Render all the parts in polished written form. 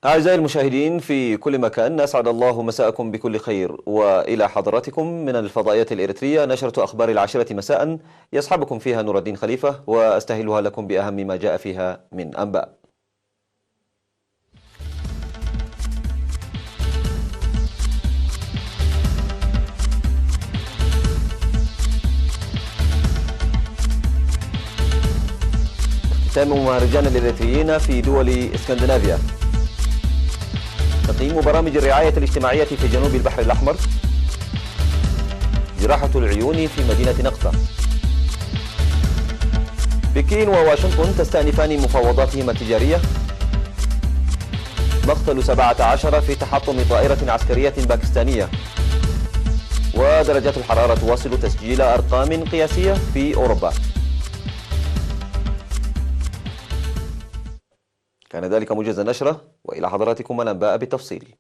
أعزائي المشاهدين في كل مكان، أسعد الله مساءكم بكل خير، وإلى حضراتكم من الفضائيات الإريترية نشرة أخبار 10 مساء يصحبكم فيها نور الدين خليفة، وأستهلها لكم بأهم ما جاء فيها من أنباء. اختتام مهرجان الإريتريين في دول اسكندنافيا. تقييم برامج الرعاية الاجتماعية في جنوب البحر الأحمر. جراحة العيون في مدينة نقطة. بكين وواشنطن تستأنفان مفاوضاتهما التجارية. مقتل 17 في تحطم طائرة عسكرية باكستانية. ودرجات الحرارة تواصل تسجيل أرقام قياسية في أوروبا. كان ذلك موجز النشرة، وإلى حضراتكم الأنباء بالتفصيل.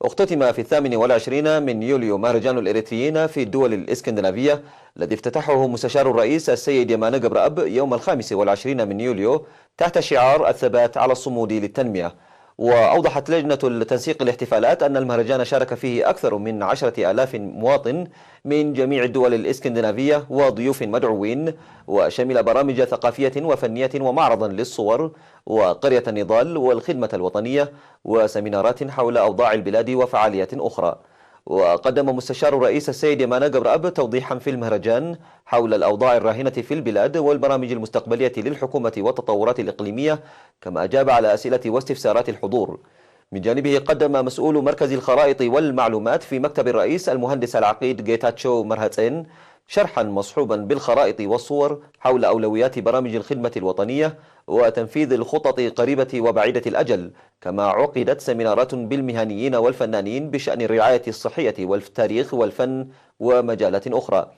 اختتم في 28 من يوليو مهرجان الإريتريين في الدول الإسكندنافية، الذي افتتحه مستشار الرئيس السيد يمانة قبرأب يوم 25 من يوليو تحت شعار الثبات على الصمود للتنمية. وأوضحت لجنة التنسيق الاحتفالات أن المهرجان شارك فيه أكثر من 10,000 مواطن من جميع الدول الإسكندنافية وضيوف مدعوين، وشمل برامج ثقافية وفنية ومعرضا للصور وقرية النضال والخدمة الوطنية وسمينارات حول أوضاع البلاد وفعاليات أخرى. وقدم مستشار الرئيس السيد يمانة قبرأب توضيحا في المهرجان حول الأوضاع الراهنة في البلاد والبرامج المستقبلية للحكومة والتطورات الإقليمية، كما أجاب على أسئلة واستفسارات الحضور. من جانبه قدم مسؤول مركز الخرائط والمعلومات في مكتب الرئيس المهندس العقيد جيتاتشو مرهاتسين شرحا مصحوبا بالخرائط والصور حول أولويات برامج الخدمة الوطنية وتنفيذ الخطط قريبة وبعيدة الأجل، كما عقدت سمينارات بالمهنيين والفنانين بشأن الرعاية الصحية والتاريخ والفن ومجالات أخرى.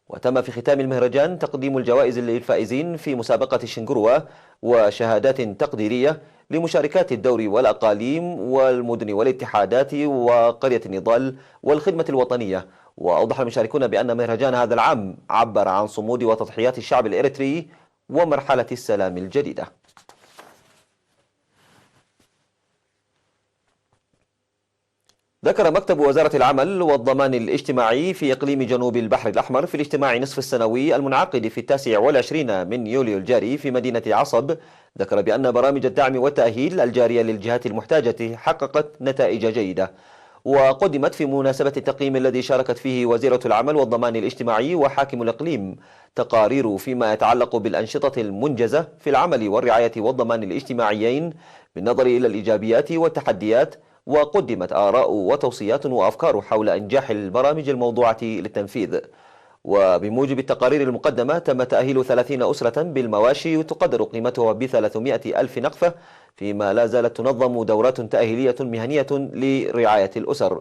وتم في ختام المهرجان تقديم الجوائز للفائزين في مسابقة شنغروا وشهادات تقديرية لمشاركات الدور والأقاليم والمدن والاتحادات وقرية النضال والخدمة الوطنية. وأوضح المشاركون بأن مهرجان هذا العام عبر عن صمود وتضحيات الشعب الإريتري ومرحلة السلام الجديدة. ذكر مكتب وزارة العمل والضمان الاجتماعي في إقليم جنوب البحر الأحمر في الاجتماع نصف السنوي المنعقد في 29 من يوليو الجاري في مدينة عصب، ذكر بأن برامج الدعم والتأهيل الجارية للجهات المحتاجة حققت نتائج جيدة. وقدمت في مناسبة التقييم الذي شاركت فيه وزيرة العمل والضمان الاجتماعي وحاكم الإقليم تقارير فيما يتعلق بالأنشطة المنجزة في العمل والرعاية والضمان الاجتماعيين بالنظر إلى الإيجابيات والتحديات، وقدمت آراء وتوصيات وأفكار حول إنجاح البرامج الموضوعة للتنفيذ. وبموجب التقارير المقدمة تم تأهيل 30 أسرة بالمواشي تقدر قيمتها ب300 ألف نقفة، فيما لا زالت تنظم دورات تأهيلية مهنية لرعاية الأسر.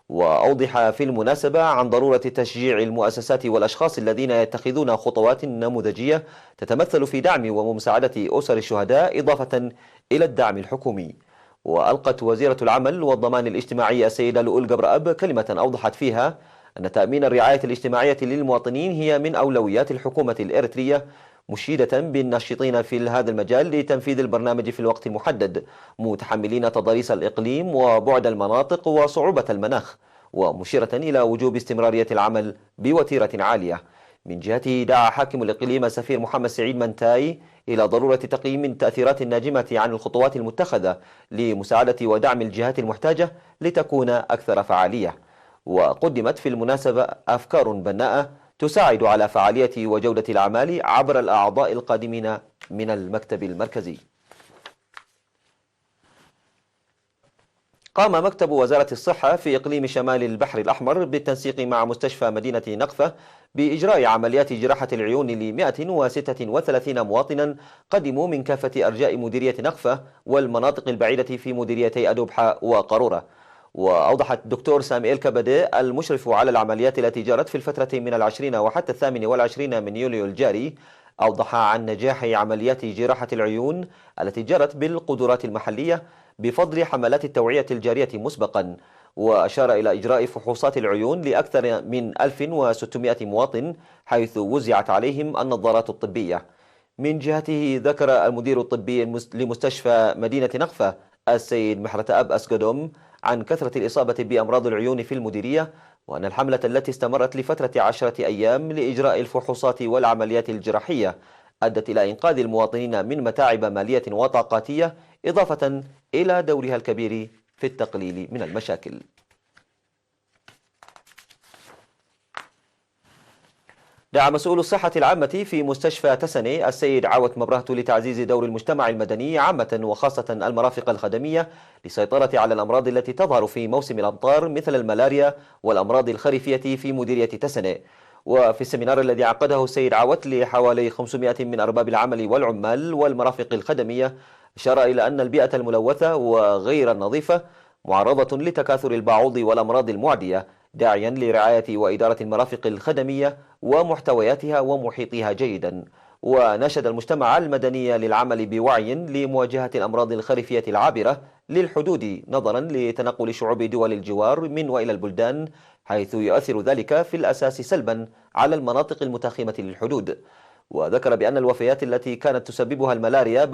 وأوضح في المناسبة عن ضرورة تشجيع المؤسسات والأشخاص الذين يتخذون خطوات نموذجية تتمثل في دعم ومساعدة أسر الشهداء إضافة إلى الدعم الحكومي. وألقت وزيرة العمل والضمان الاجتماعي السيدة لؤول قبرأب كلمة أوضحت فيها أن تأمين الرعاية الاجتماعية للمواطنين هي من أولويات الحكومة الإريترية، مشيدة بالناشطين في هذا المجال لتنفيذ البرنامج في الوقت المحدد، متحملين تضاريس الإقليم وبعد المناطق وصعوبة المناخ، ومشيرة إلى وجوب استمرارية العمل بوتيرة عالية. من جهته دعا حاكم الإقليم السفير محمد سعيد منتاي إلى ضرورة تقييم التأثيرات الناجمة عن الخطوات المتخذة لمساعدة ودعم الجهات المحتاجة لتكون أكثر فعالية. وقدمت في المناسبة أفكار بناءة تساعد على فعالية وجودة الأعمال عبر الأعضاء القادمين من المكتب المركزي. قام مكتب وزارة الصحة في إقليم شمال البحر الأحمر بالتنسيق مع مستشفى مدينة نقفة بإجراء عمليات جراحة العيون ل 136 مواطنا قدموا من كافة أرجاء مديرية نقفة والمناطق البعيدة في مديريتي أدوبحة وقارورة. وأوضحت الدكتور سامييل كابادي المشرف على العمليات التي جرت في الفترة من 20 وحتى 28 من يوليو الجاري أوضح عن نجاح عمليات جراحة العيون التي جرت بالقدرات المحلية بفضل حملات التوعية الجارية مسبقا، وأشار إلى إجراء فحوصات العيون لأكثر من 1600 مواطن حيث وزعت عليهم النظارات الطبية. من جهته ذكر المدير الطبي لمستشفى مدينة نقفة السيد محرة أب أسقدوم عن كثرة الإصابة بأمراض العيون في المديرية، وأن الحملة التي استمرت لفترة 10 أيام لإجراء الفحوصات والعمليات الجراحية أدت إلى إنقاذ المواطنين من متاعب مالية وطاقاتية، إضافة إلى دورها الكبير في التقليل من المشاكل. دعا مسؤول الصحة العامة في مستشفى تسني السيد عاوت مبرهت لتعزيز دور المجتمع المدني عامة وخاصة المرافق الخدمية للسيطرة على الأمراض التي تظهر في موسم الأمطار مثل الملاريا والأمراض الخريفية في مديرية تسني. وفي السمينار الذي عقده السيد عاوت لحوالي 500 من أرباب العمل والعمال والمرافق الخدمية، أشار إلى أن البيئة الملوثة وغير النظيفة معرضة لتكاثر البعوض والأمراض المعدية، داعيا لرعاية وإدارة المرافق الخدمية ومحتوياتها ومحيطها جيدا. وناشد المجتمع المدني للعمل بوعي لمواجهة الأمراض الخريفية العابرة للحدود نظرا لتنقل شعوب دول الجوار من وإلى البلدان، حيث يؤثر ذلك في الأساس سلبا على المناطق المتاخمة للحدود. وذكر بأن الوفيات التي كانت تسببها الملاريا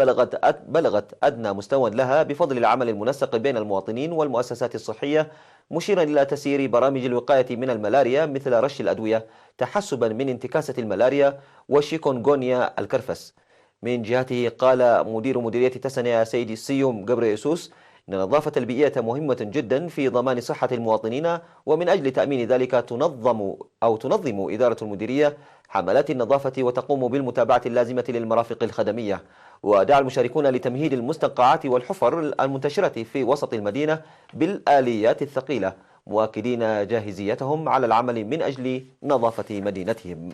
بلغت أدنى مستوى لها بفضل العمل المنسق بين المواطنين والمؤسسات الصحية، مشيرا إلى تسيير برامج الوقاية من الملاريا مثل رش الأدوية تحسبا من انتكاسة الملاريا وشيكونغونيا الكرفس. من جهته قال مدير مديرية تسنيا سيدي سيوم جبريسوس إن النظافة البيئية مهمة جدا في ضمان صحة المواطنين، ومن أجل تأمين ذلك تنظم إدارة المديرية حملات النظافة وتقوم بالمتابعة اللازمة للمرافق الخدمية. ودعا المشاركون لتمهيد المستنقعات والحفر المنتشرة في وسط المدينة بالآليات الثقيلة، مؤكدين جاهزيتهم على العمل من أجل نظافة مدينتهم.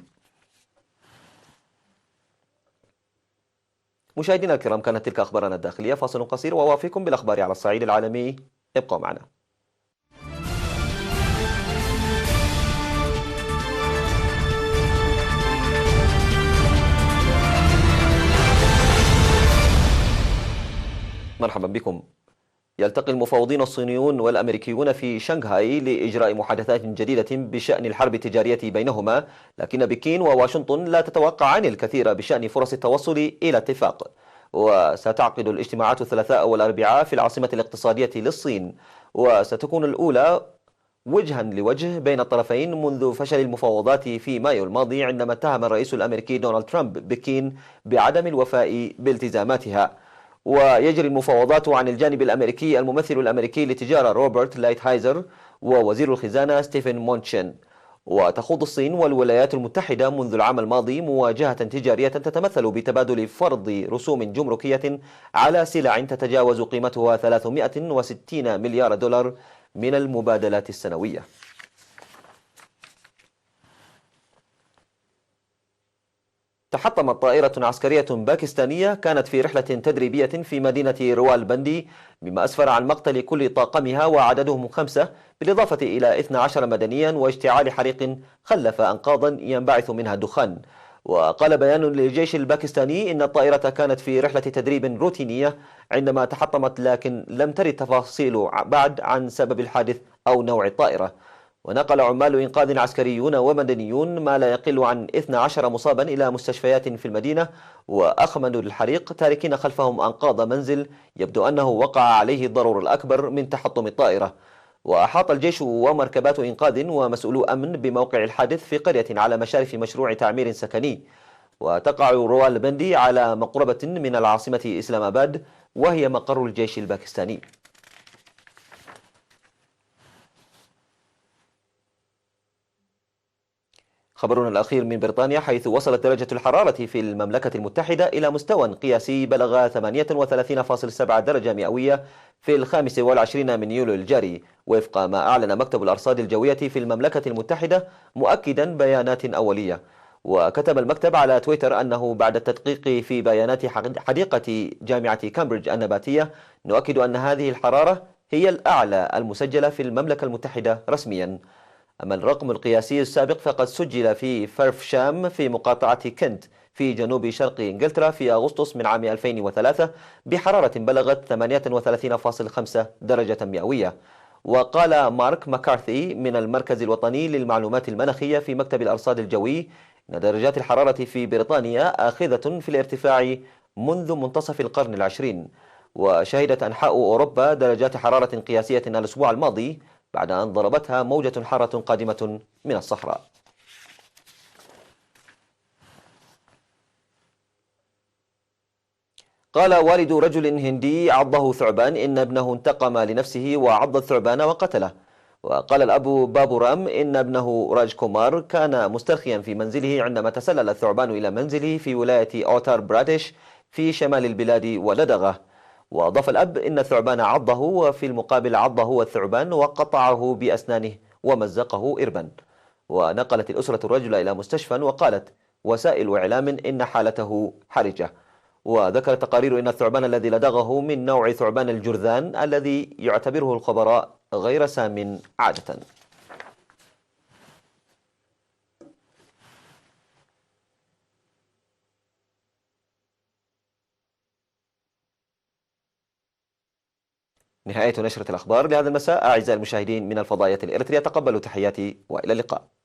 مشاهدينا الكرام، كانت تلك أخبارنا الداخلية. فاصل قصير وأوافيكم بالأخبار على الصعيد العالمي، ابقوا معنا. مرحبا بكم. يلتقي المفاوضين الصينيون والأمريكيون في شنغهاي لإجراء محادثات جديدة بشأن الحرب التجارية بينهما، لكن بكين وواشنطن لا تتوقعان الكثير بشأن فرص التوصل إلى اتفاق. وستعقد الاجتماعات الثلاثاء والأربعاء في العاصمة الاقتصادية للصين، وستكون الأولى وجها لوجه بين الطرفين منذ فشل المفاوضات في مايو الماضي، عندما اتهم الرئيس الأمريكي دونالد ترامب بكين بعدم الوفاء بالتزاماتها. ويجري المفاوضات عن الجانب الأمريكي الممثل الأمريكي للتجارة روبرت لايتهايزر ووزير الخزانة ستيفن مونشن. وتخوض الصين والولايات المتحدة منذ العام الماضي مواجهة تجارية تتمثل بتبادل فرض رسوم جمركية على سلع تتجاوز قيمتها 360 مليار دولار من المبادلات السنوية. تحطمت طائرة عسكرية باكستانية كانت في رحلة تدريبية في مدينة روالبندي، مما أسفر عن مقتل كل طاقمها وعددهم 5، بالإضافة إلى 12 مدنيا واشتعال حريق خلف أنقاضا ينبعث منها الدخان. وقال بيان للجيش الباكستاني إن الطائرة كانت في رحلة تدريب روتينية عندما تحطمت، لكن لم ترد تفاصيل بعد عن سبب الحادث أو نوع الطائرة. ونقل عمال إنقاذ عسكريون ومدنيون ما لا يقل عن 12 مصابا إلى مستشفيات في المدينة، وأخمدوا الحريق تاركين خلفهم أنقاض منزل يبدو أنه وقع عليه الضرر الأكبر من تحطم الطائرة. وأحاط الجيش ومركبات إنقاذ ومسؤولو أمن بموقع الحادث في قرية على مشارف مشروع تعمير سكني. وتقع روالبندي على مقربة من العاصمة إسلام آباد، وهي مقر الجيش الباكستاني. خبرنا الأخير من بريطانيا، حيث وصلت درجة الحرارة في المملكة المتحدة إلى مستوى قياسي بلغ 38.7 درجة مئوية في 25 من يوليو الجاري، وفق ما أعلن مكتب الأرصاد الجوية في المملكة المتحدة مؤكدا بيانات أولية. وكتب المكتب على تويتر أنه بعد التدقيق في بيانات حديقة جامعة كامبريدج النباتية، نؤكد أن هذه الحرارة هي الأعلى المسجلة في المملكة المتحدة رسميا. أما الرقم القياسي السابق فقد سجل في فرفشام في مقاطعة كنت في جنوب شرق إنجلترا في أغسطس من عام 2003 بحرارة بلغت 38.5 درجة مئوية. وقال مارك ماكارثي من المركز الوطني للمعلومات المناخية في مكتب الأرصاد الجوي إن درجات الحرارة في بريطانيا آخذة في الارتفاع منذ منتصف القرن العشرين. وشهدت أنحاء أوروبا درجات حرارة قياسية الأسبوع الماضي بعد أن ضربتها موجة حارة قادمة من الصحراء. قال والد رجل هندي عضه ثعبان إن ابنه انتقم لنفسه وعض الثعبان وقتله. وقال الأب بابورام إن ابنه راج كومار كان مسترخيا في منزله عندما تسلل الثعبان إلى منزله في ولاية أوتار براديش في شمال البلاد ولدغه. وأضاف الأب إن الثعبان عضه وفي المقابل عضه هو الثعبان وقطعه بأسنانه ومزقه إربا. ونقلت الأسرة الرجل إلى مستشفى وقالت وسائل إعلام إن حالته حرجة. وذكرت تقارير أن الثعبان الذي لدغه من نوع ثعبان الجرذان الذي يعتبره الخبراء غير سام عادة. نهاية نشرة الأخبار لهذا المساء. أعزائي المشاهدين من الفضائية الإريترية، تقبلوا تحياتي وإلى اللقاء.